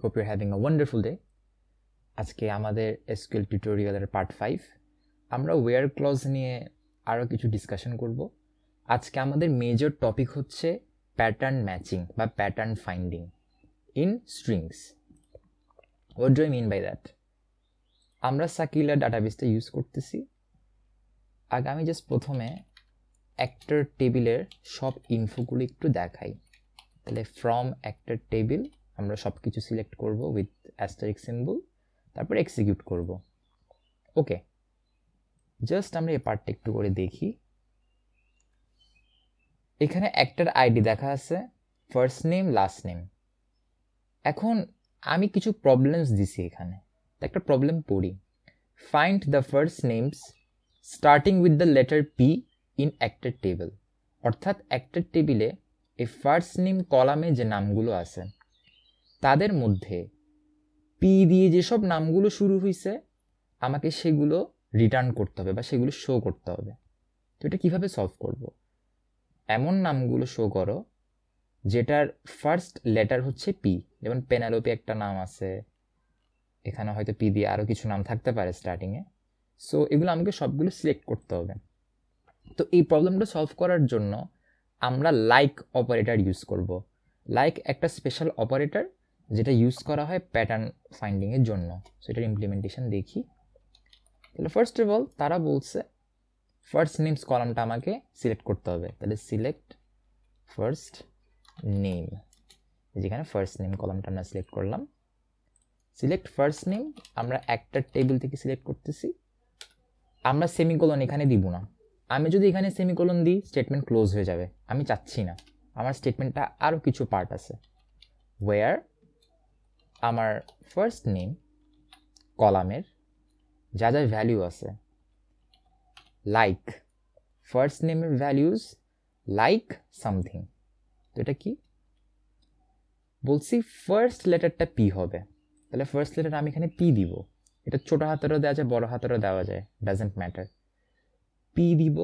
Hope you're having a wonderful day. আজকে আমাদের SQL টিউটোরিয়ালের পার্ট 5 আমরা ওয়্যার ক্লজ নিয়ে আরো কিছু ডিসকাশন করব। আজকে আমাদের মেজর টপিক হচ্ছে প্যাটার্ন ম্যাচিং বা pattern finding in strings. What do I mean by that? আমরা সাকিলা ডাটাবেসটা ইউজ করতেছি। আগে আমি জাস্ট প্রথমে অ্যাক্টর টেবিলের সব ইনফোগুলো একটু দেখাই। তাহলে ফ্রম অ্যাক্টর টেবিল আমরা সবকিছু সিলেক্ট করব উইথ অ্যাস্টারিক সিম্বল, তারপর এক্সিকিউট করব। ওকে, জাস্ট আমরা এই পার্টটা একটু করে দেখি। এখানে অ্যাক্টর আইডি দেখা আছে, ফার্স্ট নেম, লাস্ট নেম। এখন আমি কিছু প্রবলেমস দিছি এখানে, একটা প্রবলেম পড়ি। Find the first names starting with the letter P in actor table. অর্থাৎ অ্যাক্টর টেবিলে এই ফার্স্ট নেম কলামে যে নামগুলো আছে তাদের মধ্যে পি দিয়ে যেসব নামগুলো শুরু হয়েছে আমাকে সেগুলো রিটার্ন করতে হবে বা সেগুলো শো করতে হবে। তো এটা কীভাবে সলভ করব? এমন নামগুলো শো করো যেটার ফার্স্ট লেটার হচ্ছে পি। যেমন পেনালোপি একটা নাম আছে, এখানে হয়তো পি দিয়ে আরও কিছু নাম থাকতে পারে স্টার্টিংয়ে। সো এগুলো আমাকে সবগুলো সিলেক্ট করতে হবে। তো এই প্রবলেমটা সলভ করার জন্য আমরা লাইক অপারেটর ইউজ করব। লাইক একটা স্পেশাল অপারেটর যেটা ইউজ করা হয় প্যাটার্ন ফাইন্ডিংয়ের জন্য। সো এটার ইমপ্লিমেন্টেশন দেখি। তাহলে ফার্স্ট অফ অল তারা বলছে ফার্স্ট নেমস কলামটা আমাকে সিলেক্ট করতে হবে। তাহলে সিলেক্ট ফার্স্ট নেম, যেখানে ফার্স্ট নেম কলামটা আমরা সিলেক্ট করলাম। সিলেক্ট ফার্স্ট নেম আমরা একটা টেবিল থেকে সিলেক্ট করতেছি। আমরা সেমিকোলন এখানে দিব না। আমি যদি এখানে সেমিকোলন দিই স্টেটমেন্ট ক্লোজ হয়ে যাবে, আমি চাচ্ছি না। আমার স্টেটমেন্টটা আরও কিছু পার্ট আছে। ওয়্যার আমার ফার্স্ট নেম কলামের যা যা ভ্যালু আছে, লাইক ফার্স্ট নেমের ভ্যালুজ লাইক সামথিং। তো এটা কি বলছি? ফার্স্ট লেটারটা পি হবে। তাহলে ফার্স্ট লেটার আমি এখানে পি দিব। এটা ছোট হাতেরও দেওয়া যায়, বড় হাতেরও দেওয়া যায়, ডাজেন্ট ম্যাটার। পি দিব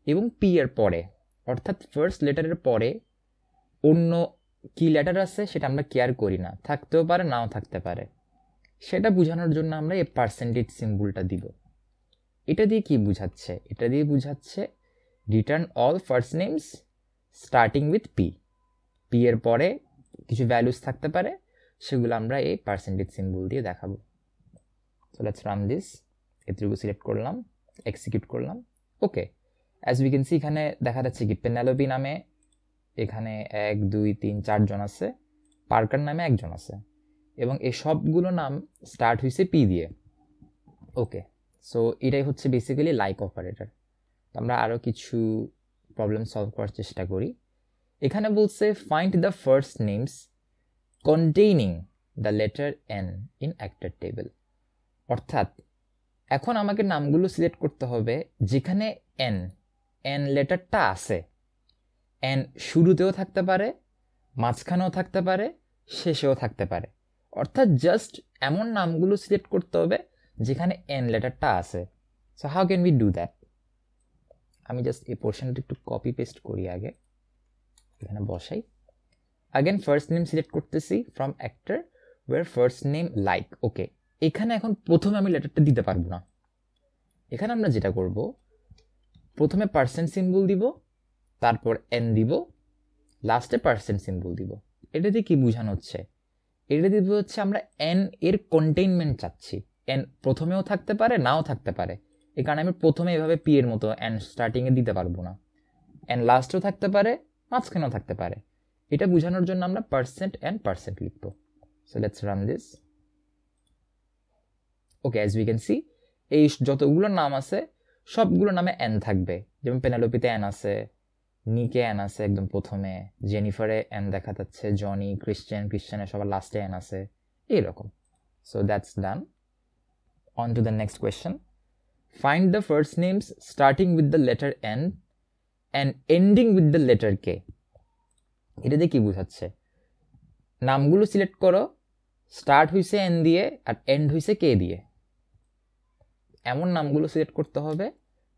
এবং পি এর পরে অর্থাৎ ফার্স্ট লেটারের পরে অন্য কি লেটার আছে সেটা আমরা কেয়ার করি না, থাকতেও পারে নাও থাকতে পারে। সেটা বোঝানোর জন্য আমরা এই পার্সেন্টেজ সিম্বলটা দিব। এটা দিয়ে কি বুঝাচ্ছে? এটা দিয়ে বুঝাচ্ছে return all first names starting with P. P এর পরে কিছু ভ্যালুস থাকতে পারে, সেগুলো আমরা এই পার্সেন্টেজ সিম্বল দিয়ে দেখাবো। So let's run this. এতটুকু সিলেক্ট করলাম, এক্সিকিউট করলাম। ওকে, অ্যাজ উই ক্যান সি এখানে দেখা যাচ্ছে কি পেনালোপি নামে এখানে 1 2 3 4 জন আছে, পার্কার নামে একজন আছে, এবং এই সবগুলো নাম স্টার্ট হয়েছে পি দিয়ে। ওকে, সো এটাই হচ্ছে বেসিক্যালি লাইক অপারেটর। তো আমরা আরও কিছু প্রবলেম সলভ করার চেষ্টা করি। এখানে বলছে find the first names containing the letter N in actor table. অর্থাৎ এখন আমাকে নামগুলো সিলেক্ট করতে হবে যেখানে এন লেটারটা আছে। এন শুরুতেও থাকতে পারে, মাঝখানেও থাকতে পারে, শেষেও থাকতে পারে। অর্থাৎ জাস্ট এমন নামগুলো সিলেক্ট করতে হবে যেখানে এন লেটারটা আছে। So how can we do that? আমি জাস্ট এই পোর্শনটা একটু কপি পেস্ট করি, আগে এখানে বসাই। আগেন ফার্স্ট নেম সিলেক্ট করতেছি from actor where first name like. Okay, এখানে এখন প্রথমে আমি লেটারটা দিতে পারবো না। এখানে আমরা যেটা করব, প্রথমে পার্সেন্ট সিম্বল দিব, তারপর এন দিব, লাস্টে পার্সেন্ট সিম্বল দিব। এটা দিয়ে কি বোঝানো হচ্ছে? এটা দিয়ে হচ্ছে আমরা এন এর কন্টেইনমেন্ট চাচ্ছি। এন প্রথমেও থাকতে পারে, নাও থাকতে পারে। এই কারণে আমি প্রথমে এভাবে পি এর মতো এন স্টার্টিংয়ে দিতে পারবো না। এন লাস্টেও থাকতে পারে, মাঝখানেও থাকতে পারে। এটা বোঝানোর জন্য আমরা পার্সেন্ট এন্ড পার্সেন্ট লিখবো। So let's run this. Okay, as we can C এই যতগুলো নাম আছে সবগুলো নামে এন থাকবে। যেমন পেনালোপিতে এন আছে, নিকে এন আছে একদম প্রথমে, জেনিফারে এন দেখা যাচ্ছে, জনি, ক্রিশ্চিয়ানের সবার লাস্টে এন আছে, এইরকম। So that's done. On to the next question. Find the first names starting with the letter N and ending with the letter K. এটা দিয়ে কি বোঝাচ্ছে? নামগুলো সিলেক্ট করো, স্টার্ট হয়েছে এন দিয়ে আর এন্ড হয়েছে কে দিয়ে। এমন নামগুলো সিলেক্ট করতে হবে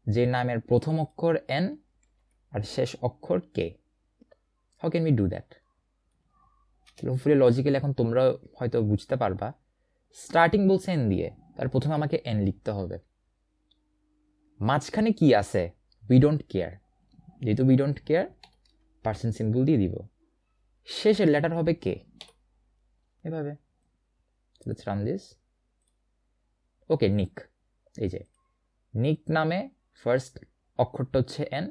যে নামের প্রথম অক্ষর এন আর শেষ অক্ষর K. How can we do that? Hopefully logically এখন তোমরা হয়তো বুঝতে পারবা। স্টার্টিং বলছে এন দিয়ে, তার প্রথমে আমাকে এন লিখতে হবে। মাঝখানে কি আছে? উই ডোন্ট কেয়ার, যেহেতু we don't care percent symbol দিয়ে দিব। শেষের লেটার হবে কে, এভাবে। Let's run this. ওকে, নিক। এই যে নিক নামে ফার্স্ট অক্ষরটা হচ্ছে এন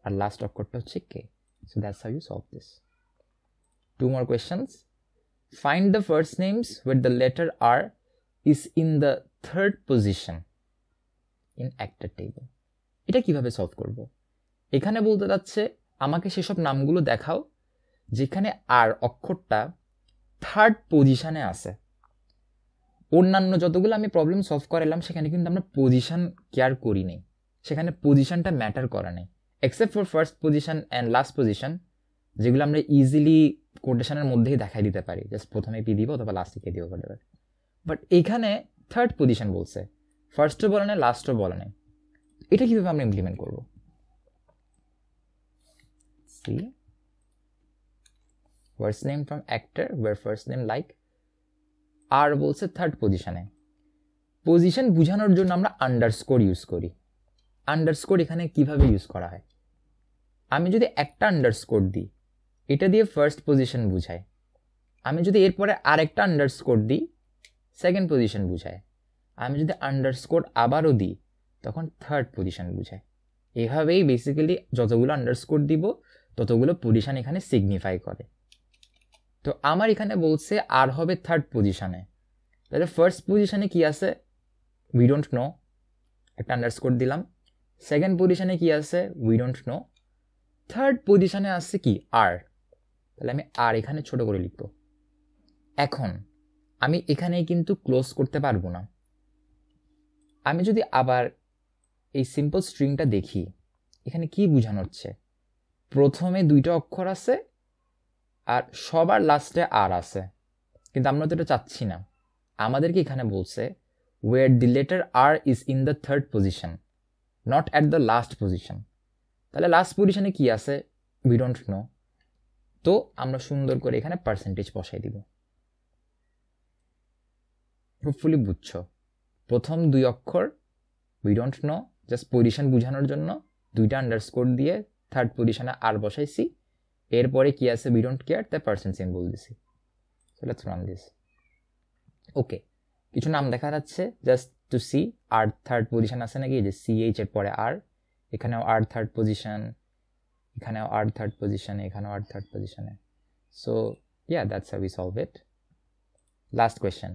আর লাস্ট অক্ষরটা হচ্ছে K. So that's how you solve this. 2 more questions. Find the first names where the letter R is in the third position in actor table. এটা কিভাবে সলভ করব? এখানে বলতে যাচ্ছে আমাকে সেসব নামগুলো দেখাও যেখানে আর অক্ষরটা থার্ড পজিশনে আছে। অন্যান্য যতগুলো আমি প্রবলেম সলভ করালাম সেখানে কিন্তু আমরা পজিশন কেয়ার করি নাই, সেখানে পজিশনটা ম্যাটার করে নাই, except for first position and last position, যেগুলো আমরা ইজিলি কোটেশনের মধ্যেই দেখাই দিতে পারি, জাস্ট প্রথমে পি দিব অথবা লাস্টে কে দিব বলে। বাট এখানে থার্ড পজিশন বলছে, ফার্স্টও বলে নাই লাস্টও বলে নাই। এটা কিভাবে আমরা ইমপ্লিমেন্ট করব? See first name from actor where first name like আর বলছে থার্ড পজিশনে। পজিশন বোঝানোর জন্য আমরা আন্ডারস্কোর ইউজ করি। আন্ডারস্কোর এখানে কিভাবে ইউজ করা হয়? আমি যদি একটা আন্ডারস্কোর দিই, এটা দিয়ে ফার্স্ট পজিশন বুঝায়। আমি যদি এরপরে আরেকটা আন্ডারস্কোর দিই, সেকেন্ড পজিশন বুঝায়। আমি যদি আন্ডারস্কোর আবারও দিই, তখন থার্ড পজিশন বুঝায়। এভাবেই বেসিক্যালি যতগুলো আন্ডারস্কোর দিব ততগুলো পজিশন এখানে সিগনিফাই করে। তো আমার এখানে বলছে আর হবে থার্ড পজিশনে, তাহলে ফার্স্ট পজিশনে কি আছে? উই ডোন্ট নো, একটা আন্ডারস্কোর দিলাম। সেকেন্ড পজিশনে কি আছে? We don't know. থার্ড পজিশনে আছে কি? আর। তাহলে আমি আর এখানে ছোট করে লিখব। এখন আমি এখানে কিন্তু ক্লোজ করতে পারবো না। আমি যদি আবার এই সিম্পল স্ট্রিংটা দেখি, এখানে কি বোঝানো হচ্ছে? প্রথমে দুইটা অক্ষর আছে আর সবার লাস্টে আর আছে, কিন্তু আমরা তো এটা চাচ্ছি না। আমাদেরকে এখানে বলছে where the letter R is in the third position, not at the last position. তাহলে লাস্ট পজিশনে কি আছে? we don't know. তো আমরা সুন্দর করে এখানে পার্সেন্টেজ বসাই দিব। হোপফুলি বুঝছো। প্রথম দুই অক্ষর we don't know, just position বোঝানোর জন্য দুইটা আন্ডারস্কোর দিয়ে থার্ড পজিশনে আর বসাইছি। এরপরে কি আছে? we don't care, তাই পার্সেন্ট সিম্বল দিছি। So let's run this. ওকে, কিছু নাম দেখা যাচ্ছে জাস্ট টু সি আর থার্ড পজিশন আছে নাকি। যে CH এর পরে আর, এখানেও আর থার্ড পজিশন, এখানেও আর থার্ড পজিশন, এখানেও আর থার্ড পজিশনে। So yeah, that's how we solve it. Last question.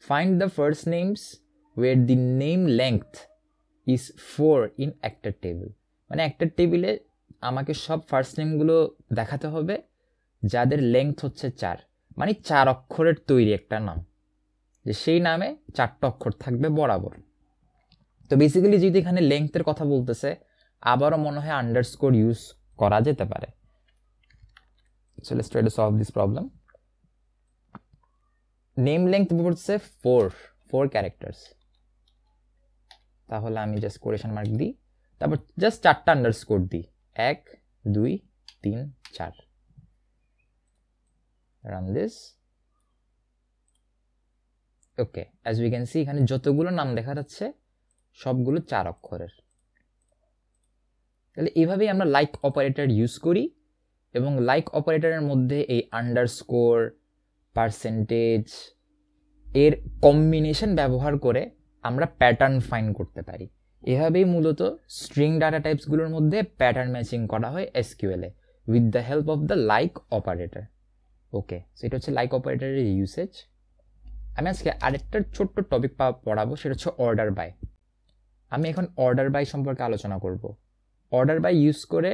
Find the first names where the name length is 4 in actor table. মানে actor টেবিলে আমাকে সব ফার্স্ট নেমগুলো দেখাতে হবে যাদের লেংথ হচ্ছে 4, মানে 4 অক্ষরের তৈরি একটা নাম, যে সেই নামে 4টা অক্ষর থাকবে বরাবর। তো বেসিক্যালি যেহেতু এখানে লেংথের কথা বলতেছে, আবারও মনে হয় আন্ডারস্কোর ইউজ করা যেতে পারে। So let's try to solve this problem. Name length বলছে 4 ক্যারেক্টার্স। তাহলে আমি জাস্ট কোটেশন মার্ক দিই, তারপর জাস্ট 4টা আন্ডারস্কোর দিই, 1 2 3 4। Run this. Okay, as we can C এখানে যতগুলো নাম দেখা যাচ্ছে সবগুলো 4 অক্ষরের। তাহলে এইভাবেই আমরা লাইক অপারেটর ইউজ করি, এবং লাইক অপারেটরের মধ্যে এই আন্ডারস্কোর, পার্সেন্টেজ এর কম্বিনেশন ব্যবহার করে আমরা প্যাটার্ন ফাইন্ড করতে পারি। এভাবেই মূলত স্ট্রিং ডাটা টাইপসগুলোর মধ্যে প্যাটার্ন ম্যাচিং করা হয় SQL A with the help of the like operator. Okay, so এটা হচ্ছে লাইক অপারেটরের ইউসেজ। আমি আজকে আরেকটা ছোট্ট টপিক পড়াবো, সেটা হচ্ছে অর্ডার বাই। আমি এখন অর্ডার বাই সম্পর্কে আলোচনা করব। অর্ডার বাই ইউজ করে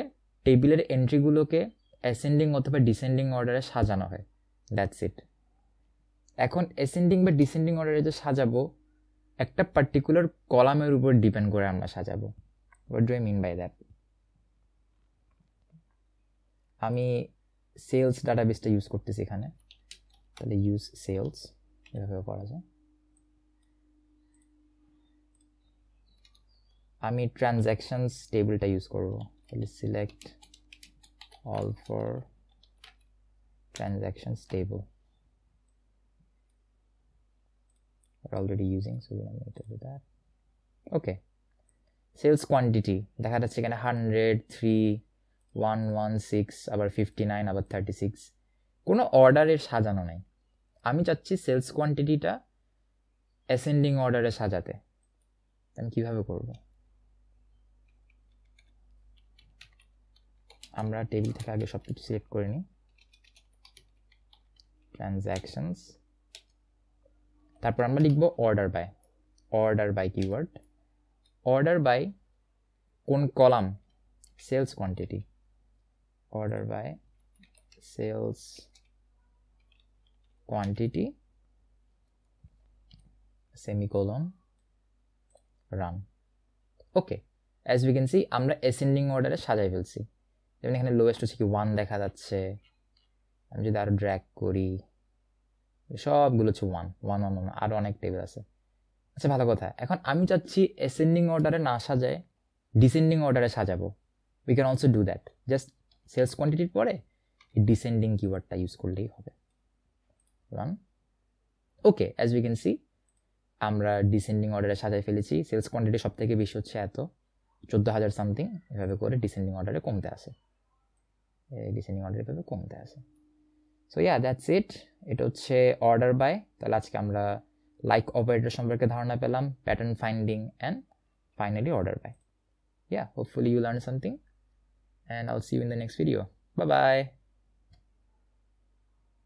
টেবিলের এন্ট্রিগুলোকে অ্যাসেন্ডিং অথবা ডিসেন্ডিং অর্ডারে সাজানো হয়। That's it. এখন অ্যাসেন্ডিং বা ডিসেন্ডিং অর্ডারে যে সাজাবো, একটা পার্টিকুলার কলামের উপর ডিপেন্ড করে আমরা সাজাবো। What do I mean by that? আমি সেলস ডাটাবেসটা ইউজ করতেছি এখানে, তাহলে ইউজ সেলস এভাবে করা যায়। আমি transactions table. We're already using, so we don't need to do that. Okay, sales quantity দেখা যাচ্ছে এখানে 100, 3, 116, আবার 59, আবার 36, কোনো অর্ডারে সাজানো নাই। আমি চাচ্ছি সেলস কোয়ান্টিটিটা অ্যাসেন্ডিং অর্ডারে সাজাতে। আমি কিভাবে করব? আমরা টেবিল থেকে আগে সবকিছু সিলেক্ট করে নিই, ট্রানজ্যাকশনস, তারপর আমরা লিখব order by keyword. Order by কোন column? Sales quantity. Order by sales quantity semicolon run. Okay, as we can see আমরা অ্যাসেন্ডিং অর্ডারে সাজাই ফেলছি। যেমন এখানে লোয়েস্ট হচ্ছে কি 1 দেখা যাচ্ছে। আমি যদি আরো ড্র্যাগ করি, সবগুলো হচ্ছে 1 1 1 আরো অনেক টেবিল আছে। আচ্ছা, ভালো কথা। এখন আমি চাচ্ছি অ্যাসেন্ডিং অর্ডারে না সাজায় ডিসেন্ডিং অর্ডারে সাজাবো। We can also do that. Just sales কোয়ান্টিটির পরে ডিসেন্ডিং কিওয়ার্ডটা ইউজ করলেই হবে। Run. Okay, as we can see আমরা ডিসেন্ডিং অর্ডারে সাজাই ফেলেছি। সেলস কোয়ান্টিটি সব থেকে বেশি হচ্ছে এত 14,000 সামথিং। এভাবে করে ডিসেন্ডিং অর্ডারে কমতে আসে, ডিসেন্ডিং অর্ডারে এভাবে কমতে আসে। So yeah, that's it. এটা হচ্ছে অর্ডার বাই। তাহলে আজকে আমরা লাইক অপারেটর সম্পর্কে ধারণা পেলাম, pattern finding, and finally order by. Yeah, hopefully you learned something, and I'll see you in the next video. Bye bye.